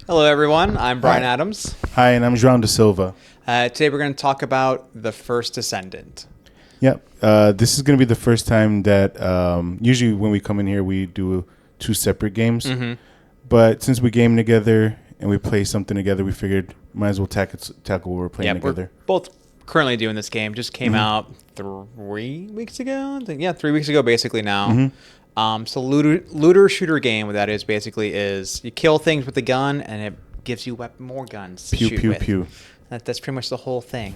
Hello, everyone. I'm Brian Hi. Adams. Hi, and I'm João da Silva. Today, we're going to talk about the first Descendant. Yep. This is going to be the first time that usually when we come in here, we do two separate games. Mm-hmm. But since we game together and we play something together, we figured might as well tackle what we're playing together. We're both currently doing this game. Just came out 3 weeks ago. 3 weeks ago, basically now. So looter shooter game. What that is basically is you kill things with a gun, and it gives you more guns to Pew, shoot pew, with. pew. That's pretty much the whole thing.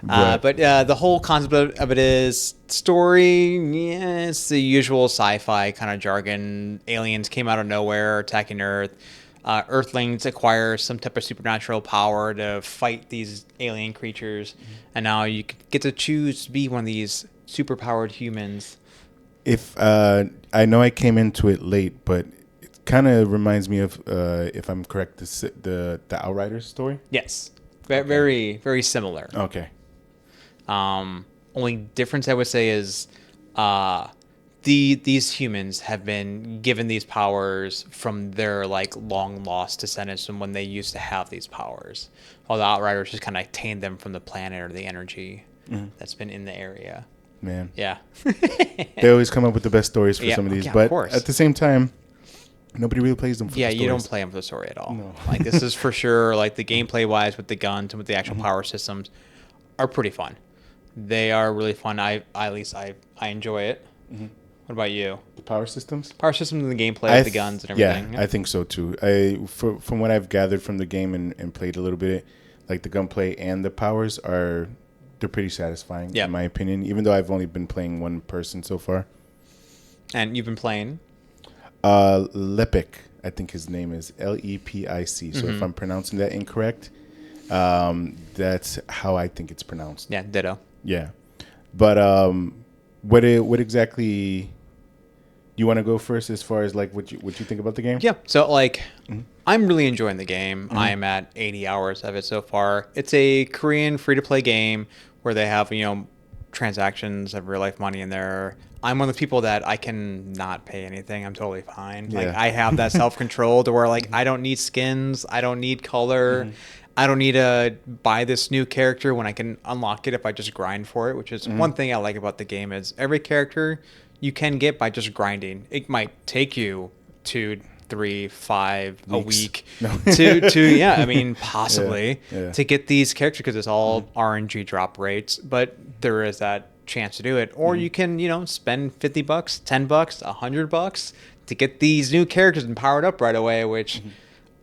Right. But the whole concept of it is story. Yeah, it's the usual sci-fi kind of jargon. Aliens came out of nowhere, attacking Earth. Earthlings acquire some type of supernatural power to fight these alien creatures, and now you get to choose to be one of these superpowered humans. If I know I came into it late, but it kind of reminds me of, if I'm correct, the Outriders story. Yes, very very similar. Okay. Only difference I would say is these humans have been given these powers from their like long lost descendants from when they used to have these powers, while the Outriders just kind of attained them from the planet or the energy that's been in the area. Man. Yeah. They always come up with the best stories for some of these, of but course. at the same time, nobody really plays them for the Yeah, stories. you don't play them for the story at all. No. Like this is for sure. Like the gameplay wise with the guns and with the actual power systems are pretty fun. They are really fun. At least I enjoy it. What about you? The power systems? Power systems and the gameplay with the guns and everything. Yeah, I think so too. From what I've gathered from the game and played a little bit, like the gunplay and the powers they're pretty satisfying in my opinion. Even though I've only been playing one person so far. And you've been playing? Lepic, I think his name is Lepic. So if I'm pronouncing that incorrect, that's how I think it's pronounced. Yeah, ditto. Yeah, but what exactly? You want to go first as far as like what you think about the game? Yeah. So like, I'm really enjoying the game. I'm at 80 hours of it so far. It's a Korean free-to-play game where they have transactions of real life money in there. I'm one of the people that I can not pay anything. I'm totally fine. Like I have that self-control to where like I don't need skins. I don't need color. I don't need to buy this new character when I can unlock it if I just grind for it, which is one thing I like about the game is every character you can get by just grinding. It might take you 2, 3, 5 a week to possibly to get these characters because it's all RNG drop rates, but there is that chance to do it. Or you can, spend $50, $10, $100 to get these new characters and power it up right away, which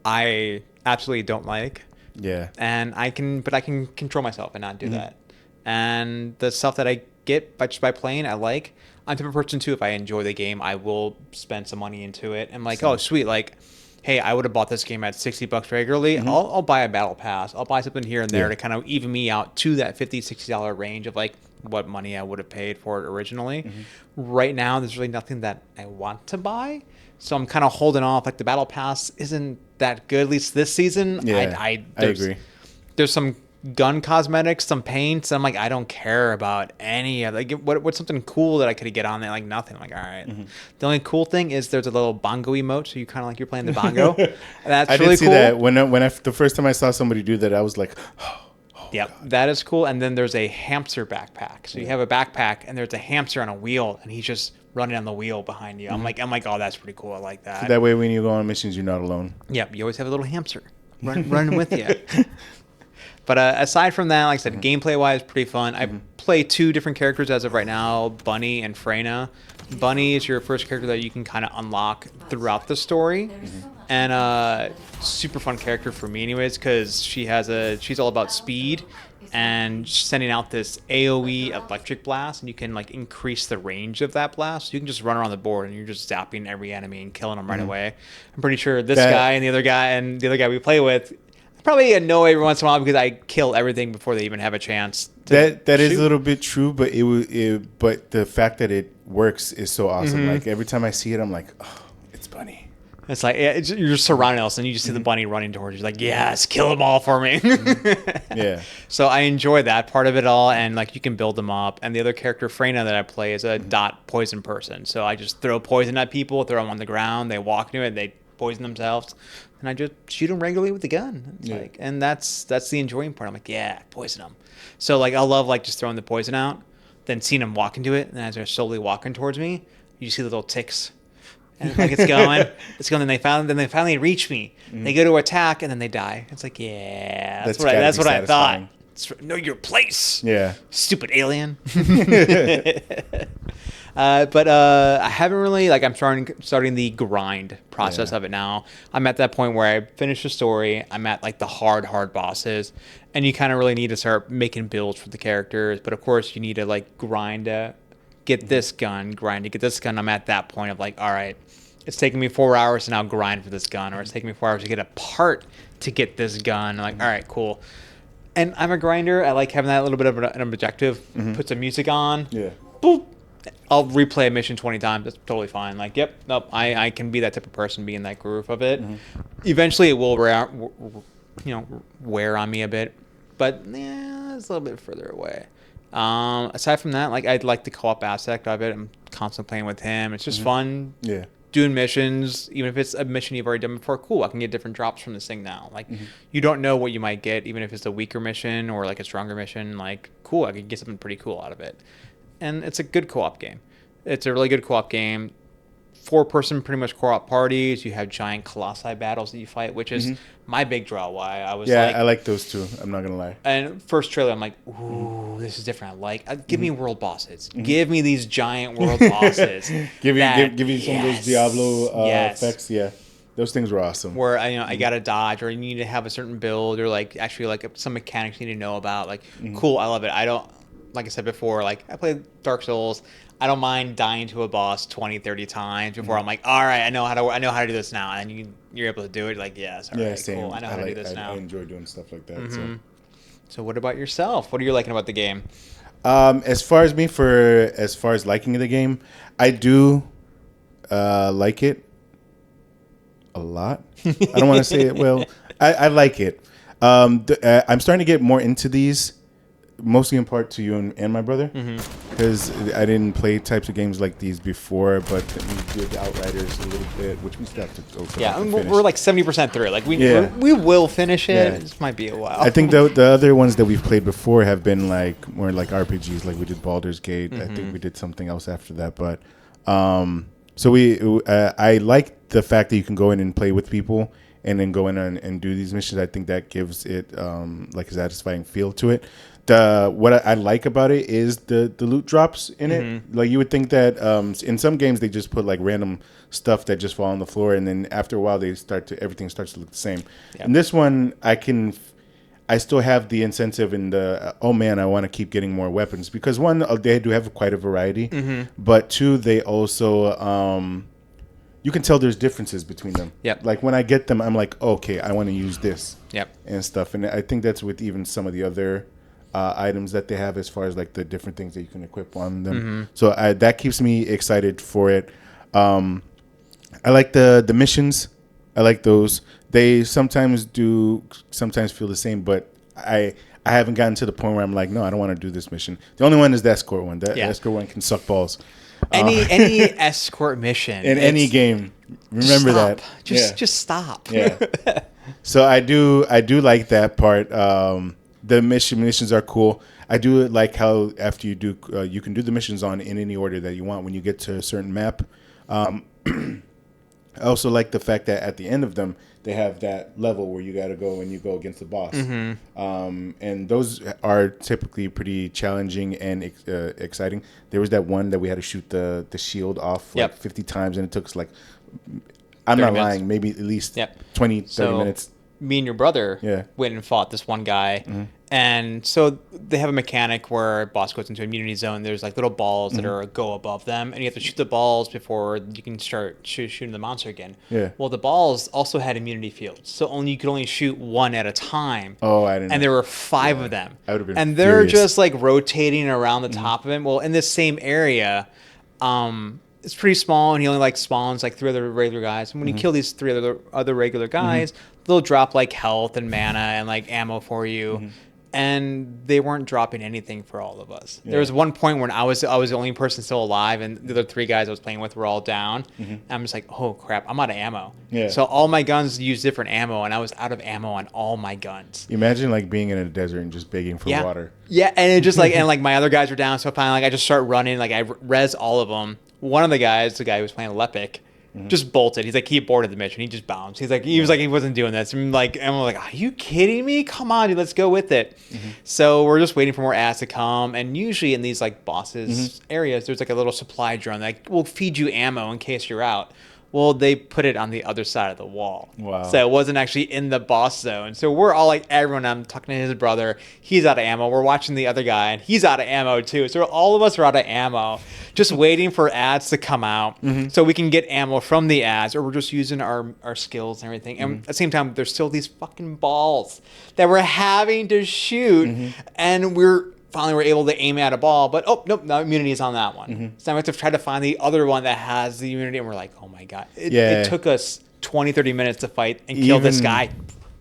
I absolutely don't like. Yeah. And I can control myself and not do that. And the stuff that I get by playing, I like. I'm the type of person too, if I enjoy the game, I will spend some money into it. I'm like, oh, sweet. Like, hey, I would have bought this game at $60 regularly. I'll buy a battle pass. I'll buy something here and there to kind of even me out to that $50, $60 range of like what money I would have paid for it originally. Right now, there's really nothing that I want to buy. So I'm kind of holding off. Like the battle pass isn't that good, at least this season. Yeah, I agree. There's some gun cosmetics, some paints. I'm like, I don't care about any of like what's something cool that I could get on there? Like nothing. I'm like, all right. The only cool thing is there's a little bongo emote, so you kind of like you're playing the bongo. That's I really did see cool. that when the first time I saw somebody do that, I was like, Yep, that is cool. And then there's a hamster backpack. So you have a backpack, and there's a hamster on a wheel, and he's just running on the wheel behind you. I'm like, oh, that's pretty cool. I like that. So that way, when you go on missions, you're not alone. Yep, you always have a little hamster running with you. But aside from that, like I said, gameplay-wise, pretty fun. I play 2 different characters as of right now, Bunny and Freyna. Bunny is your first character that you can kind of unlock throughout the story. And super fun character for me anyways, because she's all about speed and sending out this AoE electric blast, and you can like increase the range of that blast. So you can just run around the board and you're just zapping every enemy and killing them right away. I'm pretty sure this guy and the other guy we play with probably annoy every once in a while because I kill everything before they even have a chance. That is a little bit true, but but the fact that it works is so awesome. Like every time I see it, I'm like, oh, it's Bunny. It's like you're just surrounding us, and you just see the bunny running towards you. Like, yes, kill them all for me. Yeah. So I enjoy that part of it all, and like you can build them up. And the other character, Freyna, that I play is a dot poison person. So I just throw poison at people, throw them on the ground, they walk into it, they poison themselves, and I just shoot them regularly with the gun. It's like, and that's the enjoying part. I'm like, yeah, poison them. So like I love like just throwing the poison out, then seeing them walk into it, and as they're slowly walking towards me, you see the little ticks. And like it's going, and they finally reach me. They go to attack, and then they die. It's like, yeah, that's what I thought. Know your place. Yeah. Stupid alien. But I haven't really I'm starting the grind process of it now. I'm at that point where I finished the story. I'm at like the hard bosses, and you kind of really need to start making builds for the characters. But of course, you need to like grind to get this gun, grind to get this gun. I'm at that point of like, all right, it's taking me 4 hours to now grind for this gun, or it's taking me 4 hours to get a part to get this gun. I'm like, all right, cool. And I'm a grinder. I like having that little bit of an objective. Put some music on. Yeah. Boop. I'll replay a mission 20 times. That's totally fine. Like, yep, nope. I can be that type of person, be in that groove of it. Eventually, it will wear on me a bit, but yeah, it's a little bit further away. Aside from that, like I like the co-op aspect of it. I'm constantly playing with him. It's just fun. Yeah. Doing missions, even if it's a mission you've already done before, cool. I can get different drops from this thing now. Like, you don't know what you might get, even if it's a weaker mission or like a stronger mission. Like, cool, I could get something pretty cool out of it. And it's a good co-op game. It's a really good co-op game. 4-person pretty much co-op parties. You have giant colossi battles that you fight, which is my big draw. Why I was I like those too. I'm not gonna lie. And first trailer, I'm like, ooh, this is different. I like. Give me world bosses. Give me these giant world bosses. give you some of those Diablo effects. Yeah, those things were awesome. Where I gotta dodge, or you need to have a certain build, or like actually like some mechanics you need to know about. Like, cool, I love it. I don't. Like I said before, like I played Dark Souls. I don't mind dying to a boss 20, 30 times before I'm like, all right, I know how to do this now. And you're able to do it. Like, yes, all right, same. Cool. I know how to do this now. I enjoy doing stuff like that. So what about yourself? What are you liking about the game? As far as liking the game, I do like it a lot. I don't want to say it. Well, I like it. I'm starting to get more into these. Mostly in part to you and my brother, because I didn't play types of games like these before, but we did Outriders a little bit, which we still have to go for. Yeah, we're like 70% through it. Like we will finish it. Yeah. It just might be a while. I think the other ones that we've played before have been like more like RPGs. Like we did Baldur's Gate. I think we did something else after that, but so I like the fact that you can go in and play with people and then go in and do these missions. I think that gives it like a satisfying feel to it. What I like about it is the loot drops in it. Like you would think that in some games they just put like random stuff that just fall on the floor, and then after a while everything starts to look the same. In this one, I still have the incentive in the oh man, I want to keep getting more weapons, because one, they do have quite a variety, but two, they also you can tell there's differences between them. Yep. Like when I get them, I'm like, okay, I want to use this. Yep. And stuff, and I think that's with even some of the other items that they have, as far as like the different things that you can equip on them. So that keeps me excited for it. I like the missions. I like those. They sometimes feel the same, but I haven't gotten to the point where I'm like, no, I don't want to do this mission. The only one is the escort one. That escort one can suck balls. Any escort mission in any game. Remember that. Just stop. Yeah. So I do like that part. The missions are cool. I do like how after you do, you can do the missions in any order that you want when you get to a certain map. I also like the fact that at the end of them, they have that level where you got to go and you go against the boss. And those are typically pretty challenging and exciting. There was that one that we had to shoot the shield off 50 times, and it took us like, I'm not lying, maybe at least 20, 30 minutes. Me and your brother went and fought this one guy. And so they have a mechanic where a boss goes into immunity zone. There's like little balls that go above them, and you have to shoot the balls before you can start shooting the monster again. Yeah. Well, the balls also had immunity fields, so you could only shoot one at a time. Oh, I didn't know. And there were 5 of them. I would have been and they're furious. just like rotating around the top of him. Well, in this same area, it's pretty small, and he only like spawns like 3 other regular guys. And when you kill these 3 other regular guys, they'll drop like health and mana and like ammo for you. and they weren't dropping anything for all of us. Yeah. There was one point when I was the only person still alive, and the other 3 guys I was playing with were all down. And I'm just like, oh crap, I'm out of ammo. Yeah. So all my guns use different ammo, and I was out of ammo on all my guns. Imagine like being in a desert and just begging for water. Yeah, and it just like and like my other guys were down, so finally like I just start running, like I res all of them. One of the guys, the guy who was playing Lepic, just bolted. He's like, he aborted the mission. He just bounced. He was like, he wasn't doing this. And I'm like, are you kidding me? Come on, dude, let's go with it. So we're just waiting for more ads to come. And usually in these like bosses areas, there's like a little supply drone that will feed you ammo in case you're out. Well, they put it on the other side of the wall. Wow. So it wasn't actually in the boss zone. So we're all like, everyone, I'm talking to his brother. He's out of ammo. We're watching the other guy, and he's out of ammo too. So all of us are out of ammo, just waiting for ads to come out so we can get ammo from the ads, or we're just using our skills and everything. And at the same time, there's still these fucking balls that we're having to shoot, and finally we're able to aim at a ball, but nope, no immunity is on that one. So now we have to try to find the other one that has the immunity, and we're like, oh my god. It took us 20, 30 minutes to fight and kill this guy.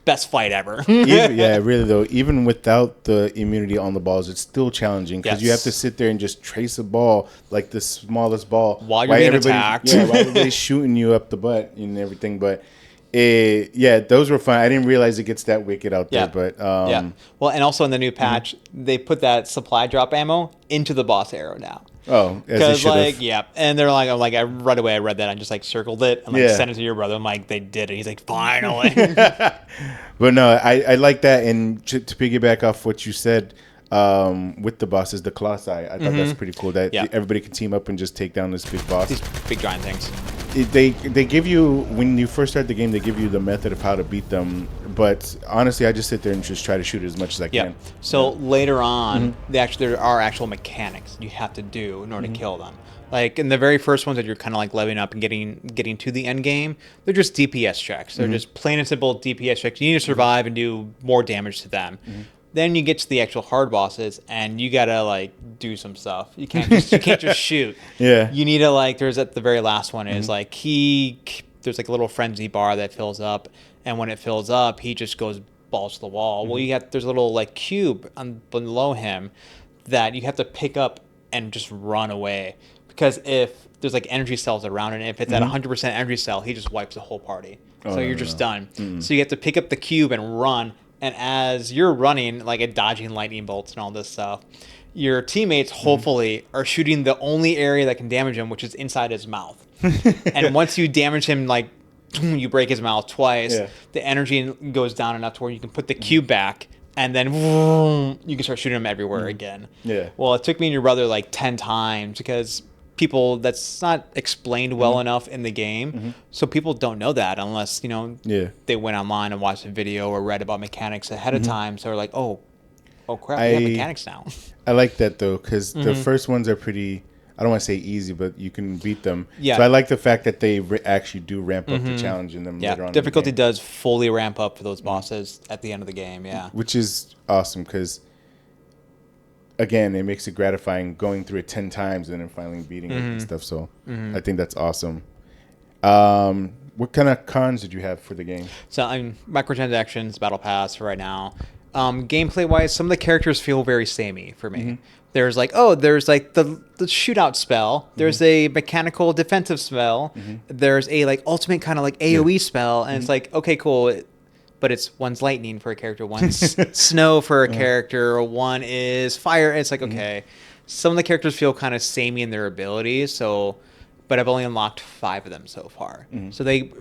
Best fight ever. Really though, even without the immunity on the balls, it's still challenging because you have to sit there and just trace a ball, like the smallest ball, while you're being attacked. Yeah, while everybody's shooting you up the butt and everything, but those were fun. I didn't realize it gets that wicked out there, but well, and also in the new patch, they put that supply drop ammo into the boss arrow now. Oh, because and they're like, I right away I read that, I just like circled it and like sent it to your brother. I'm like, they did it. He's like, finally. But no, I like that, and to piggyback off what you said. With the bosses, the Colossi, I thought that's pretty cool that everybody can team up and just take down this big boss. These big giant things. They give you, when you first start the game, they give you the method of how to beat them. But honestly, I just sit there and just try to shoot as much as I can. So later on, there are actual mechanics you have to do in order to kill them. Like in the very first ones that you're kind of like leveling up and getting to the end game, they're just DPS checks. They're just plain and simple DPS checks. You need to survive and do more damage to them. Then you get to the actual hard bosses, and you gotta like do some stuff. You can't just shoot. Yeah. You need to like. There's at the very last one is like there's like a little frenzy bar that fills up, and when it fills up, he just goes balls to the wall. Well, there's a little like cube below him that you have to pick up and just run away, because if there's like energy cells around it, and if it's at 100% energy cell, he just wipes the whole party. So you're just done. So you have to pick up the cube and run. And as you're running, like dodging lightning bolts and all this stuff, your teammates hopefully are shooting the only area that can damage him, which is inside his mouth. And once you damage him, like you break his mouth twice, the energy goes down enough to where you can put the cube back, and then you can start shooting him everywhere again. Yeah. Well, it took me and your brother like 10 times because that's not explained well enough in the game, so people don't know that unless they went online and watched a video or read about mechanics ahead of time. So they're like, oh crap, we have mechanics now. I like that though, because the first ones are pretty, I don't want to say easy, but you can beat them. Yeah. So I like the fact that they actually do ramp up the challenge in them later on. Difficulty does fully ramp up for those bosses at the end of the game. Yeah, which is awesome because, again, it makes it gratifying going through it 10 times and then finally beating it and stuff. So I think that's awesome. What kind of cons did you have for the game? So microtransactions, battle pass for right now. Gameplay wise, some of the characters feel very samey for me. There's like the shootout spell. There's a mechanical defensive spell. There's a like ultimate kind of like AoE spell, and it's like, okay, cool. But it's one's lightning for a character, one's snow for a character, or one is fire. It's like, okay, some of the characters feel kind of samey in their abilities. But I've only unlocked 5 of them so far. So they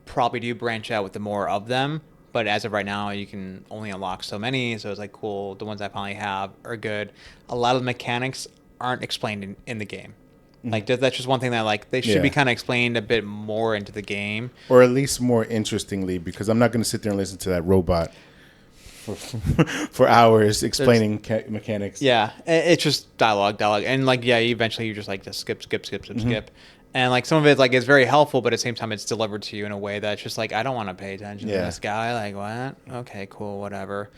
probably do branch out with the more of them. But as of right now, you can only unlock so many. So it's like, cool, the ones I finally have are good. A lot of the mechanics aren't explained in the game. Like that's just one thing that like they should be kind of explained a bit more into the game, or at least more interestingly, because I'm not going to sit there and listen to that robot for hours explaining mechanics. Yeah, it's just dialogue, and like eventually you just like just skip, and like some of it like is very helpful, but at the same time it's delivered to you in a way that's just like, I don't want to pay attention to this guy. Like, what? Okay, cool, whatever.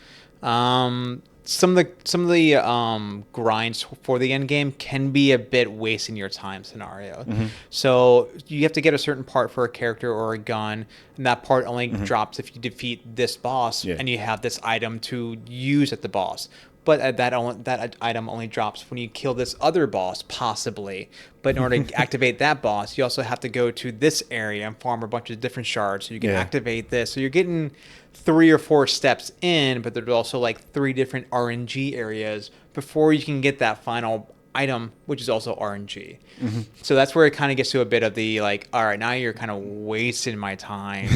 some of the grinds for the end game can be a bit wasting your time scenario. So you have to get a certain part for a character or a gun, and that part only drops if you defeat this boss, and you have this item to use at the boss. But that item only drops when you kill this other boss, possibly. But in order to activate that boss, you also have to go to this area and farm a bunch of different shards so you can activate this. So you're getting 3 or 4 steps in, but there's also like 3 different RNG areas before you can get that final item, which is also RNG. So that's where it kind of gets to a bit of the like, all right, now you're kind of wasting my time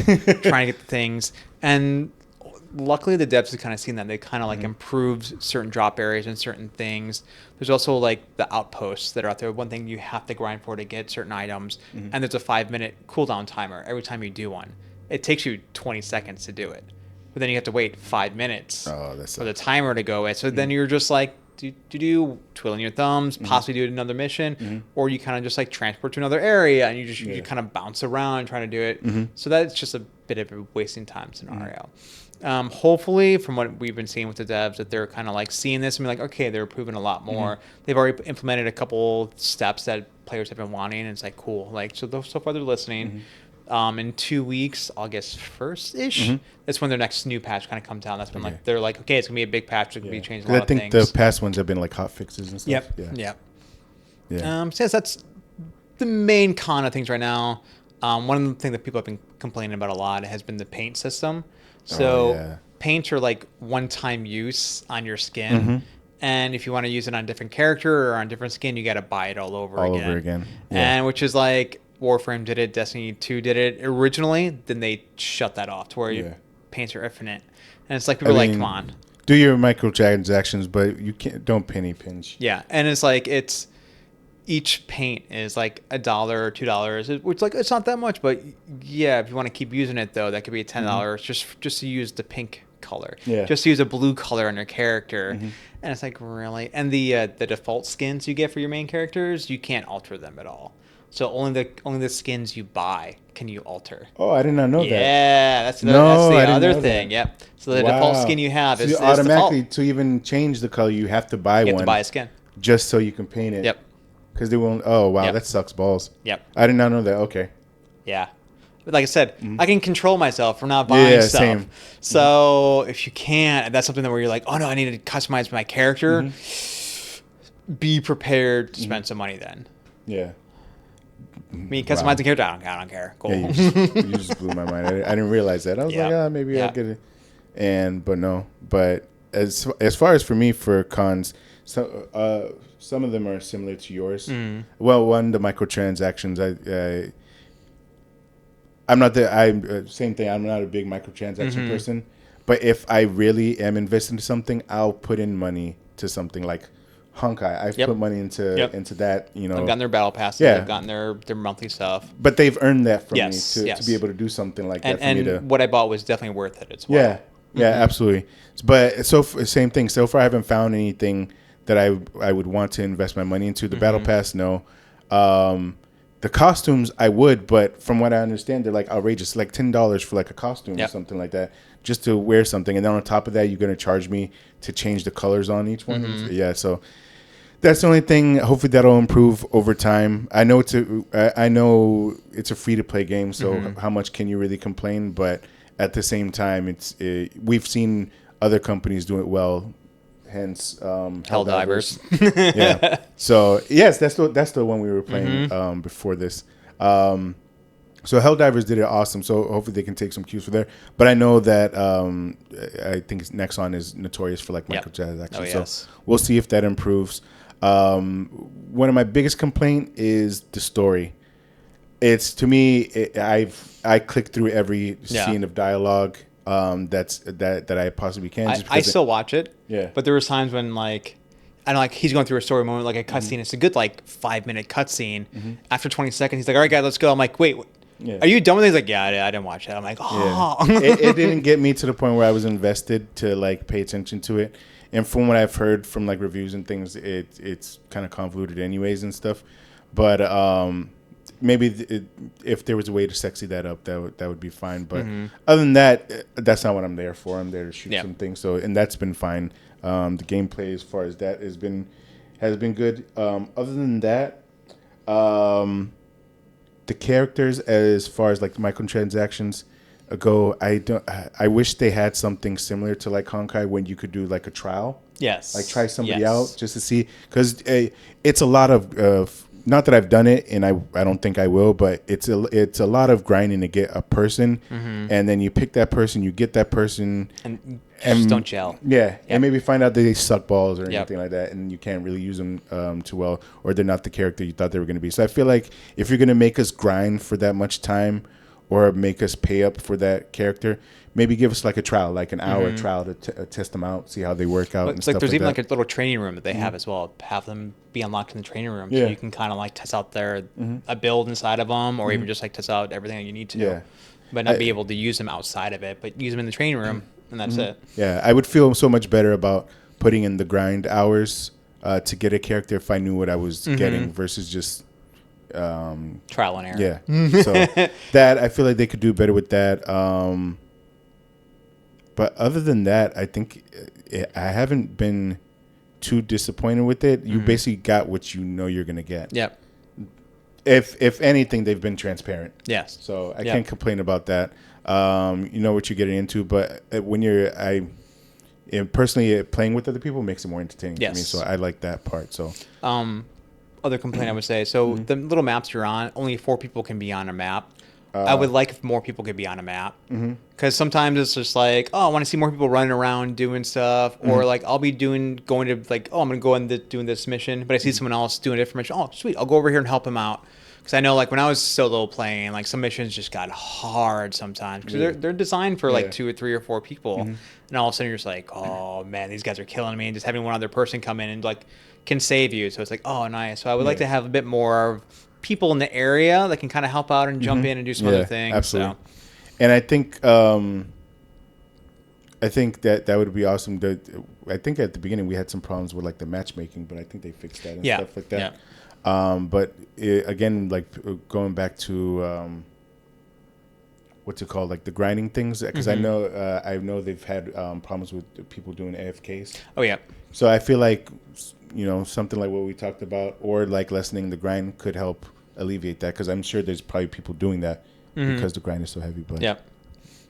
trying to get the things. And luckily the devs have kind of seen that. They kind of like improved certain drop areas and certain things. There's also like the outposts that are out there. One thing you have to grind for to get certain items, and there's a 5-minute cooldown timer every time you do one. It takes you 20 seconds to do it, but then you have to wait 5 minutes for the timer to go in. So then you're just like twiddling your thumbs, possibly do another mission, or you kind of just like transport to another area and you kind of bounce around trying to do it. So that's just a bit of a wasting time scenario. Hopefully, from what we've been seeing with the devs, that they're kind of like seeing this and be like, okay, they're improving a lot more. They've already implemented a couple steps that players have been wanting, and it's like cool. Like so far they're listening. In 2 weeks, August 1st-ish, that's when their next new patch kind of comes out. That's when like they're like, okay, it's gonna be a big patch. It's gonna be changing a lot of things. I think the past ones have been like hot fixes and stuff. Yeah. So yes, that's the main con of things right now. One of the things that people have been complaining about a lot has been the paint system. So paints are like one-time use on your skin. And if you want to use it on a different character or on different skin, you got to buy it all over again. And which is like Warframe did it, Destiny 2 did it originally. Then they shut that off to where paints are infinite. And it's like people are like, come on. Do your microtransactions, but you don't penny pinch. Yeah. And it's like each paint is like $1 or $2, which like it's not that much, but yeah, if you want to keep using it though, that could be $10 just to use the pink color, just to use a blue color on your character. And it's like, really? And the default skins you get for your main characters, you can't alter them at all. So only the skins you buy can you alter. Oh, I did not know that. Yeah, that's the other thing. Yep. So the default skin you have is automatically default. To even change the color, you have to buy one. You have to buy a skin just so you can paint it. Yep. Because they won't. Oh wow, that sucks balls. Yep. I did not know that. Okay. Yeah. But like I said, I can control myself from not buying stuff. Same. So if you can't, that's something that where you're like, oh no, I need to customize my character. Be prepared to spend some money then. Yeah. Me customize the character, I don't care. Cool. Yeah, you just blew my mind. I didn't realize that. I was like, maybe I'll get it. But no. But as far as for me for cons, some of them are similar to yours. Well, one, the microtransactions. I'm not same thing. I'm not a big microtransaction person, but if I really am investing in something, I'll put in money to something like Honkai. I've put money into that. You know, I've gotten their battle pass. They've gotten their monthly stuff. But they've earned that from me to be able to do something like that. And what I bought was definitely worth it as well. Yeah, absolutely. But same thing. So far, I haven't found anything that I would want to invest my money into. The battle pass, no. The costumes, I would, but from what I understand, they're like outrageous, like $10 for like a costume or something like that, just to wear something. And then on top of that, you're going to charge me to change the colors on each one. So that's the only thing. Hopefully that'll improve over time. I know it's a free to play game, so how much can you really complain? But at the same time, we've seen other companies do it well. Hence, Helldivers. Yeah. So yes, that's the one we were playing before this. So Helldivers did it awesome. So hopefully they can take some cues from there. But I know that I think Nexon is notorious for like microtransactions. Oh, yes. So we'll see if that improves. One of my biggest complaint is the story. It's to me, I click through every scene of dialogue. That I possibly can. I still watch it. Yeah. But there was times when like, I don't know, like he's going through a story moment, like a cutscene. It's a good like 5-minute cutscene. After 20 seconds, he's like, "All right, guys, let's go." I'm like, "Wait, are you done with it?" He's like, "Yeah, I didn't watch that." I'm like, "Oh." Yeah. It didn't get me to the point where I was invested to like pay attention to it. And from what I've heard from like reviews and things, it's kind of convoluted anyways and stuff. But maybe if there was a way to sexy that up, that would be fine. But other than that, that's not what I'm there for. I'm there to shoot some things. So, and that's been fine. The gameplay, as far as that, has been good. Other than that, the characters, as far as like the microtransactions go, I wish they had something similar to like Honkai when you could do like a trial. Yes. Like try somebody out just to see, because it's a lot of not that I've done it, and I don't think I will, but it's a lot of grinding to get a person, and then you pick that person, you get that person, and just don't gel. Yeah, and maybe find out they suck balls or anything like that, and you can't really use them too well, or they're not the character you thought they were going to be. So I feel like if you're going to make us grind for that much time, or make us pay up for that character, maybe give us like a trial, like an hour trial to test them out, see how they work out. It's like there's even like a little training room that they have as well. Have them be unlocked in the training room, so you can kind of like test out a build inside of them, or even just like test out everything that you need to. Yeah. But not be able to use them outside of it, but use them in the training room, and that's it. Yeah, I would feel so much better about putting in the grind hours to get a character if I knew what I was getting versus just trial and error. Yeah. So that, I feel like they could do better with that. But other than that, I think I haven't been too disappointed with it. You basically got what you know you're going to get. Yep. If anything, they've been transparent. Yes. So I can't complain about that. You know what you're getting into, but when personally playing with other people makes it more entertaining for me. So I like that part. So other complaint I would say, so the little maps you're on, only 4 people can be on a map. I would like if more people could be on a map, because sometimes it's just like, oh, I want to see more people running around doing stuff, or like I'll be going to like, oh, I'm gonna go in doing this mission, but I see someone else doing a different mission. Oh, sweet, I'll go over here and help him out. Because I know, like when I was solo playing, like some missions just got hard sometimes because they're designed for like 2 or 3 or 4 people, and all of a sudden you're just like, oh man, these guys are killing me, and just having one other person come in and like can save you. So it's like, oh nice. So I would like to have a bit more people in the area that can kind of help out and jump in and do some other things. Absolutely. So. And I think that would be awesome. I think at the beginning we had some problems with like the matchmaking, but I think they fixed that and stuff like that. Yeah. But again, like going back to what's it called, like the grinding things, because I know they've had problems with people doing AFKs. Oh yeah. So I feel like something like what we talked about, or like lessening the grind, could help alleviate that, because I'm sure there's probably people doing that because the grind is so heavy. But yeah,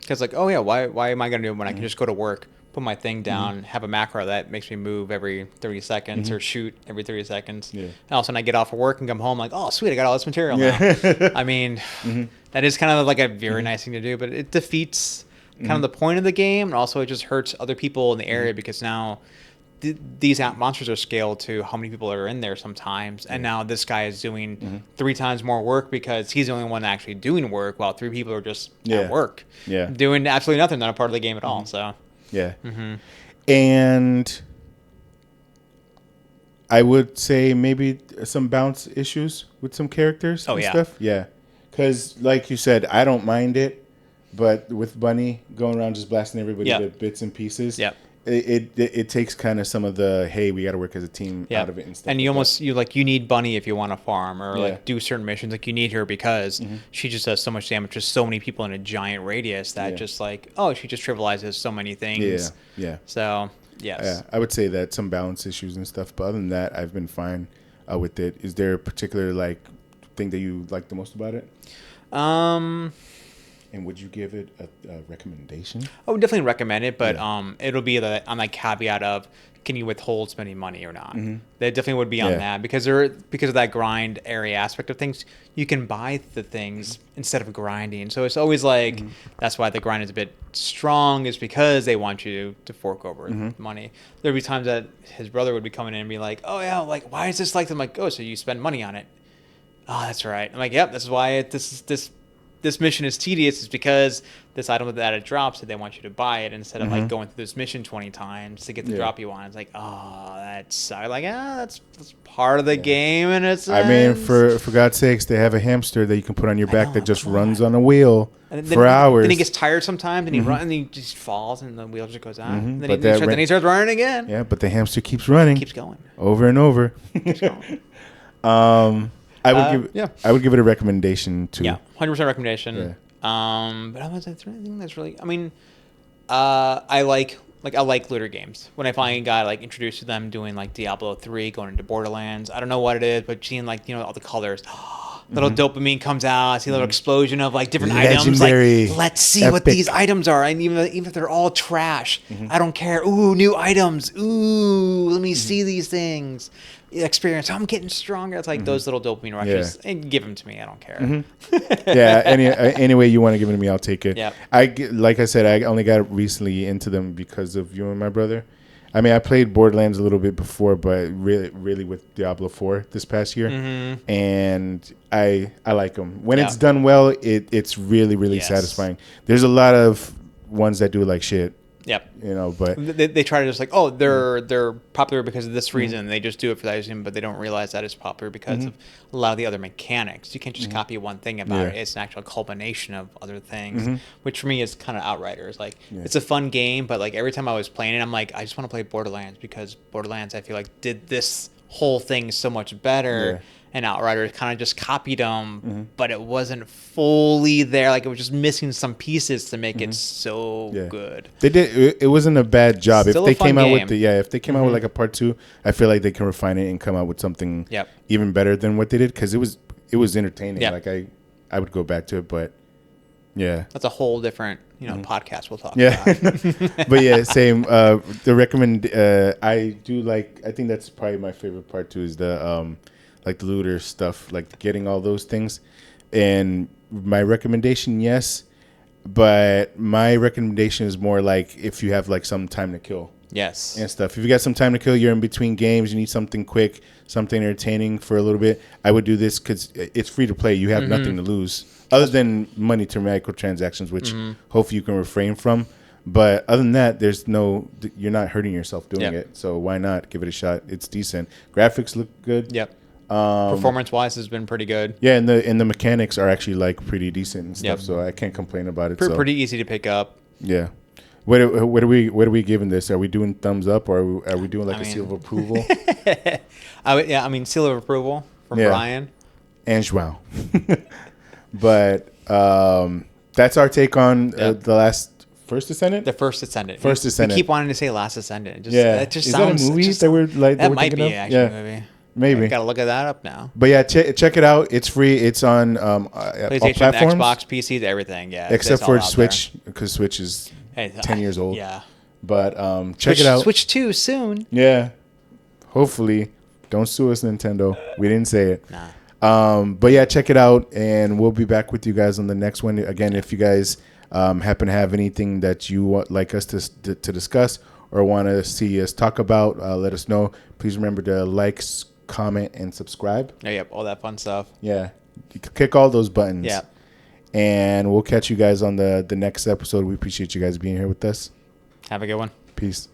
because like, oh yeah, why am I gonna do it when I can just go to work, put my thing down, have a macro that makes me move every 30 seconds or shoot every 30 seconds. Yeah. And all of a sudden I get off of work and come home like, oh sweet, I got all this material now. I mean, that is kind of like a very nice thing to do, but it defeats kind of the point of the game, and also it just hurts other people in the area because now these monsters are scaled to how many people are in there sometimes, and now this guy is doing 3 times more work because he's the only one actually doing work, while 3 people are just at work, doing absolutely nothing, not a part of the game at all. So yeah, and I would say maybe some bounce issues with some characters and stuff. Yeah, because like you said, I don't mind it, but with Bunny going around just blasting everybody to bits and pieces, it takes kind of some of the, hey, we got to work as a team out of it and stuff. And you need Bunny if you want to farm or like do certain missions. Like you need her because she just does so much damage to so many people in a giant radius that just like, oh, she just trivializes so many things. Yeah. So yes. Yeah, I would say that some balance issues and stuff, but other than that, I've been fine with it. Is there a particular like thing that you like the most about it? And would you give it a recommendation? I would definitely recommend it, but it'll be on the caveat of, can you withhold spending money or not? That definitely would be on that, because of that grind area aspect of things, you can buy the things instead of grinding. So it's always like that's why the grind is a bit strong, is because they want you to fork over money. There'd be times that his brother would be coming in and be like, oh yeah, like why is this like that? I'm like, oh, so you spend money on it? Oh, that's right. I'm like, yep, this is why this mission is tedious, is because this item that it drops, that they want you to buy it instead of like going through this mission 20 times to get the drop you want. It's like, oh, that's like, that's part of the game, and it's. I mean, for God's sakes, they have a hamster that you can put on your back that just runs on a wheel for hours. Then he gets tired sometimes, and he runs, and he just falls, and the wheel just goes on. And then he starts running again. Yeah, but the hamster keeps running. Keeps going over and over. Keeps going. I would give it a recommendation too. Yeah, 100% recommendation. Yeah. But I was anything that's really. I mean, I like like I like looter games. When I finally got like introduced to them, doing like Diablo 3, going into Borderlands, I don't know what it is, but seeing like all the colors, little dopamine comes out. I see a little explosion of like different Legendary. items. Like, let's see what these items are. And even if they're all trash, I don't care. Ooh, new items. Ooh, let me see these things. Experience. I'm getting stronger. It's like those little dopamine rushes. And give them to me. I don't care. Yeah. Any way you want to give it to me, I'll take it. Yeah. Like I said, I only got recently into them because of you and my brother. I mean, I played Borderlands a little bit before, but really with Diablo 4 this past year, and I like them. When it's done well, it's really satisfying. There's a lot of ones that do like shit. Yep. But they try to just like, oh, they're popular because of this reason. They just do it for that reason, but they don't realize that it's popular because of a lot of the other mechanics. You can't just copy one thing about it. It's an actual culmination of other things, which for me is kind of Outriders. Like, it's a fun game, but like every time I was playing it, I'm like, I just want to play Borderlands because Borderlands, I feel like, did this whole thing so much better. And Outriders kind of just copied them, but it wasn't fully there. Like, it was just missing some pieces to make it so good. They did. It wasn't a bad job. Still If they came out game. with if they came out with like a part 2, I feel like they can refine it and come out with something even better than what they did, because it was entertaining. Like I would go back to it, but that's a whole different podcast we'll talk about. But same. I do like. I think that's probably my favorite part too. Is the like the looter stuff, like getting all those things. And my recommendation, yes, but my recommendation is more like if you have like some time to kill. Yes. And stuff. If you got some time to kill, you're in between games, you need something quick, something entertaining for a little bit, I would do this because it's free to play. You have nothing to lose other than money to microtransactions, which hopefully you can refrain from. But other than that, you're not hurting yourself doing it. So why not give it a shot? It's decent. Graphics look good. Yep. Performance-wise has been pretty good. Yeah, and the mechanics are actually like pretty decent and stuff. So I can't complain about it. Pretty easy to pick up. Yeah. What are we giving this? Are we doing thumbs up, or are we doing like a seal of approval? Seal of approval from Brian and Joao. But that's our take on the first Descendant. The first Descendant. First Descendant. We keep wanting to say Last Descendant. It just sounds. That a movie that we're like? That might be actually a movie. Maybe. Got to look at that up now. But check it out. It's free. It's on PlayStation, all platforms, Xbox, PCs, everything. Yeah, except for Switch, because Switch is 10 years old. Yeah. But check it out. Switch 2 soon. Yeah. Hopefully. Don't sue us, Nintendo. We didn't say it. Nah. But check it out, and we'll be back with you guys on the next one. Again, if you guys happen to have anything that you want like us to discuss or want to see us talk about, let us know. Please remember to like, comment, and subscribe. Yep, all that fun stuff. Yeah. You can click all those buttons. Yeah. And we'll catch you guys on the next episode. We appreciate you guys being here with us. Have a good one. Peace.